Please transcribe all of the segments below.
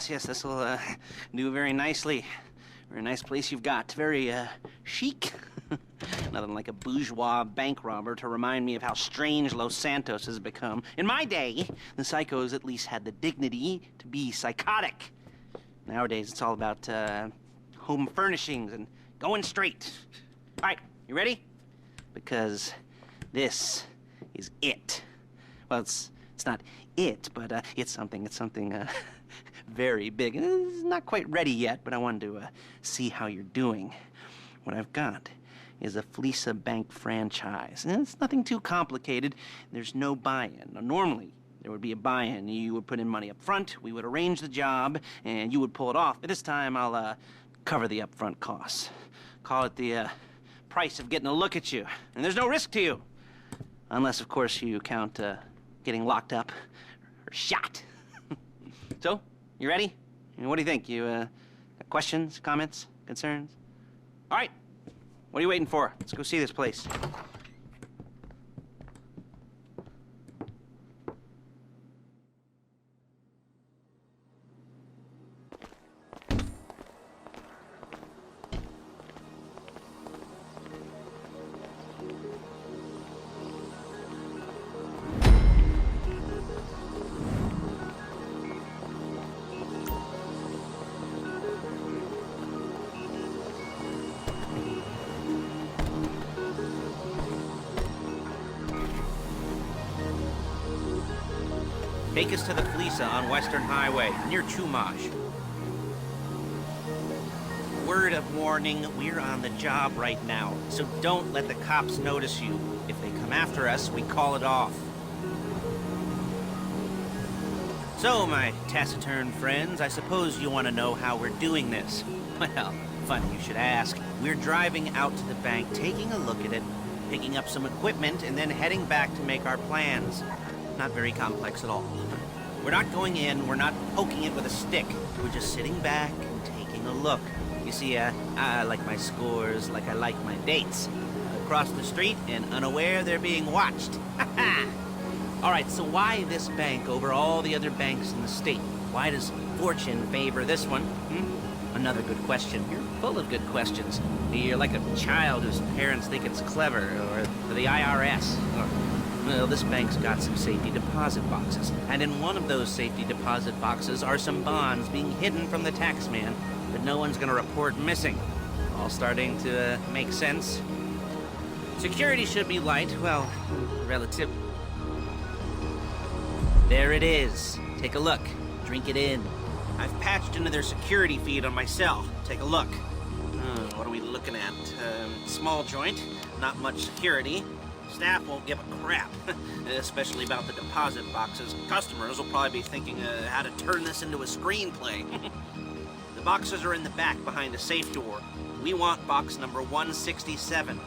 yes, this will do very nicely. Very nice place you've got. Very chic. Nothing like a bourgeois bank robber to remind me of how strange Los Santos has become. In my day, the psychos at least had the dignity to be psychotic. Nowadays, it's all about home furnishings and going straight. All right, you ready? Because this is it. Well, it's not it, but it's something very big. It's not quite ready yet, but I wanted to see how you're doing. What I've got is a Fleeca Bank franchise. And it's nothing too complicated. There's no buy-in. Now, normally, there would be a buy-in. You would put in money up front, we would arrange the job, and you would pull it off. But this time, I'll cover the upfront costs. Call it the price of getting a look at you. And there's no risk to you. Unless, of course, you count getting locked up or shot. So, you ready? What do you think? You got questions, comments, concerns? All right. What are you waiting for? Let's go see this place. Take us to the Fleeca on Western Highway, near Chumash. Word of warning, we're on the job right now, so don't let the cops notice you. If they come after us, we call it off. So, my taciturn friends, I suppose you want to know how we're doing this. Well, funny you should ask. We're driving out to the bank, taking a look at it, picking up some equipment, and then heading back to make our plans. Not very complex at all. We're not going in, we're not poking it with a stick. We're just sitting back and taking a look. You see, I like my scores like I like my dates. Across the street and unaware they're being watched. All right, so why this bank over all the other banks in the state? Why does fortune favor this one? Another good question. You're full of good questions. You're like a child whose parents think it's clever, or the IRS. Well, this bank's got some safety deposit boxes, and in one of those safety deposit boxes are some bonds being hidden from the tax man that no one's gonna report missing. All starting to make sense. Security should be light, well, relative. There it is. Take a look. Drink it in. I've patched into their security feed on my cell. Take a look. What are we looking at? Small joint, not much security. Staff won't give a crap, especially about the deposit boxes. Customers will probably be thinking how to turn this into a screenplay. The boxes are in the back behind a safe door. We want box number 167.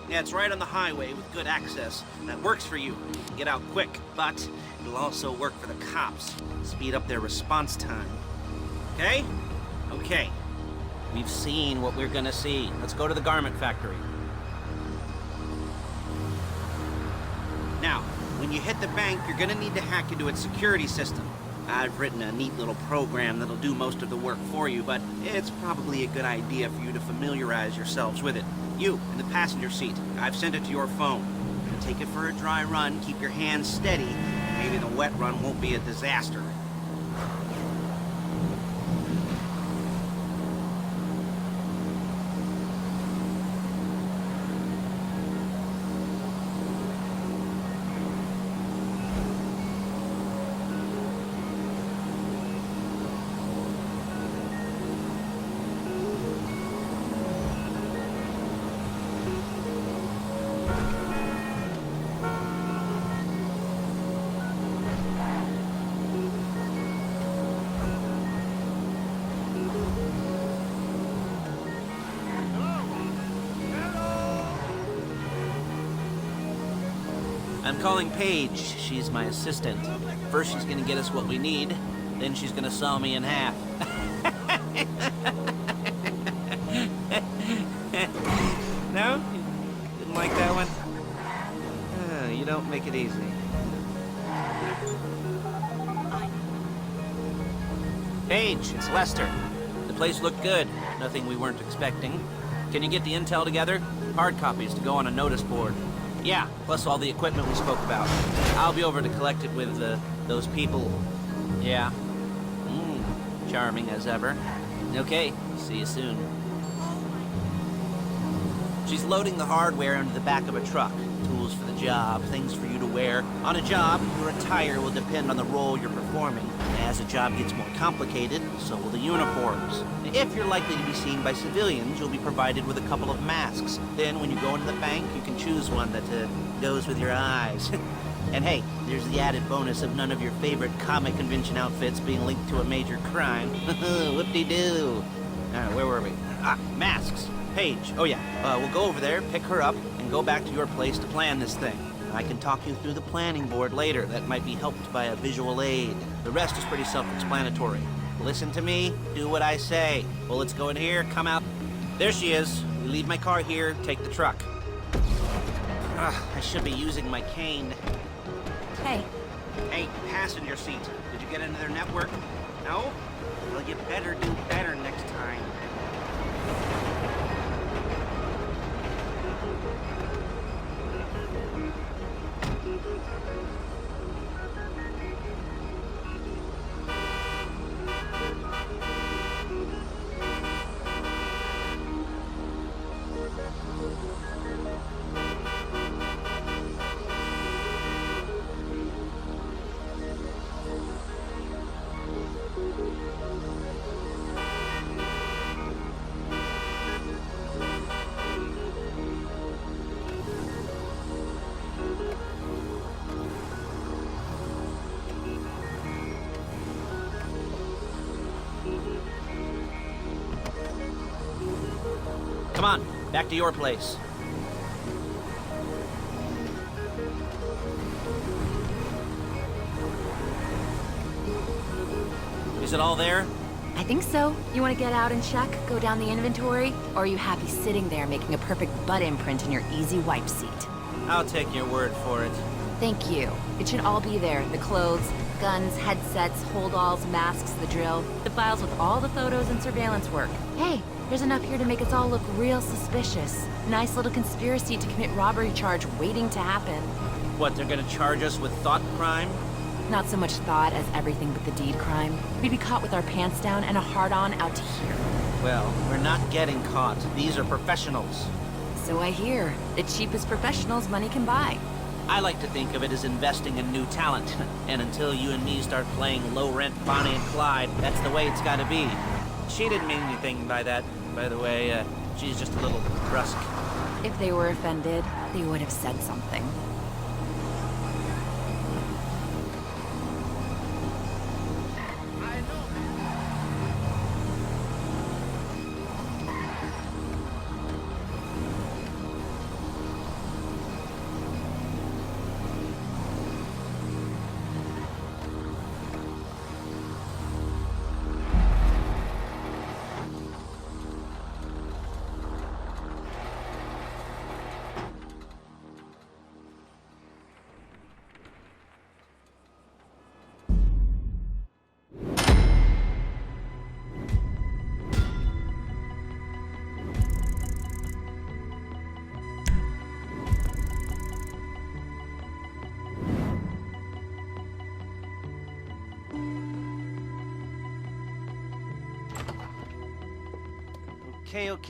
Yeah, it's right on the highway with good access. That works for you. You can get out quick, but it'll also work for the cops. Speed up their response time. Okay? Okay. We've seen what we're gonna see. Let's go to the garment factory. Now, when you hit the bank, you're gonna need to hack into its security system. I've written a neat little program that'll do most of the work for you, but it's probably a good idea for you to familiarize yourselves with it. You, in the passenger seat, I've sent it to your phone. Take it for a dry run, keep your hands steady. Maybe the wet run won't be a disaster. I'm calling Paige. She's my assistant. First she's gonna get us what we need, then she's gonna saw me in half. No? Didn't like that one? You don't make it easy. Paige, it's Lester. The place looked good. Nothing we weren't expecting. Can you get the intel together? Hard copies to go on a notice board. Yeah, plus all the equipment we spoke about. I'll be over to collect it with, those people. Yeah. Charming as ever. Okay, see you soon. She's loading the hardware into the back of a truck. Tools for the job, things for you to wear. On a job, your attire will depend on the role you're performing. As the job gets more complicated, so will the uniforms. If you're likely to be seen by civilians, you'll be provided with a couple of masks. Then when you go into the bank, you can choose one that goes with your eyes. And hey, there's the added bonus of none of your favorite comic convention outfits being linked to a major crime. Whoop-de-doo. Where were we? Masks. Paige. Oh yeah, we'll go over there, pick her up, and go back to your place to plan this thing. I can talk you through the planning board later. That might be helped by a visual aid. The rest is pretty self-explanatory. Listen to me, do what I say. Bullets go in here, come out. There she is. You leave my car here, take the truck. I should be using my cane. Hey. Hey, passenger seat. Did you get into their network? No? Well, you better do better next time. Come on, back to your place. Is it all there? I think so. You want to get out and check? Go down the inventory? Or are you happy sitting there making a perfect butt imprint in your easy wipe seat? I'll take your word for it. Thank you. It should all be there. The clothes, guns, headsets, holdalls, masks, the drill. The files with all the photos and surveillance work. Hey, there's enough here to make us all look real suspicious. Nice little conspiracy to commit robbery charge waiting to happen. What, they're gonna charge us with thought crime? Not so much thought as everything but the deed crime. We'd be caught with our pants down and a hard-on out to here. Well, we're not getting caught. These are professionals. So I hear. The cheapest professionals money can buy. I like to think of it as investing in new talent. And until you and me start playing low-rent Bonnie and Clyde, that's the way it's gotta be. She didn't mean anything by that, by the way. She's just a little brusque. If they were offended, they would have said something.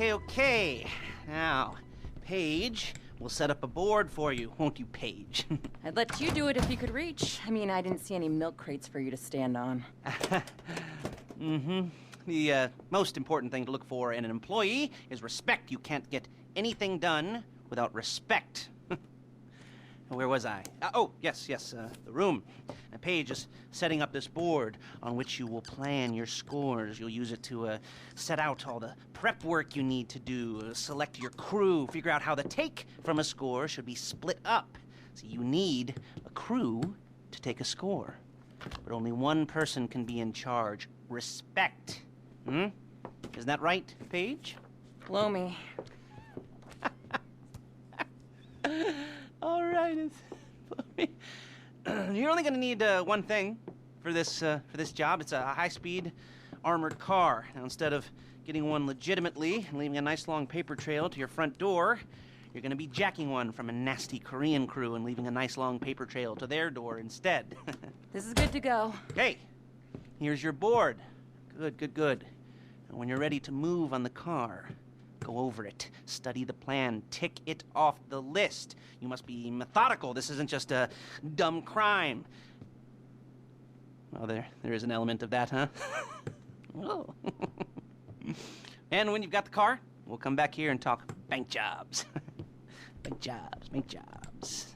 Okay. Now, Paige, we'll set up a board for you, won't you, Paige? I'd let you do it if you could reach. I mean, I didn't see any milk crates for you to stand on. The most important thing to look for in an employee is respect. You can't get anything done without respect. Where was I? Yes, the room. Paige is setting up this board on which you will plan your scores. You'll use it to set out all the prep work you need to do, select your crew, figure out how the take from a score should be split up. So you need a crew to take a score. But only one person can be in charge. Respect. Isn't that right, Paige? Blow me. All right, you're only going to need one thing for this job. It's a high-speed armored car. Now, instead of getting one legitimately and leaving a nice long paper trail to your front door, you're gonna be jacking one from a nasty Korean crew and leaving a nice long paper trail to their door instead. This is good to go. Okay, here's your board. Good, good, good. And when you're ready to move on the car, go over it, study the plan, tick it off the list. You must be methodical. This isn't just a dumb crime. Well, there is an element of that, huh? Oh. And when you've got the car, we'll come back here and talk bank jobs. Bank jobs, bank jobs.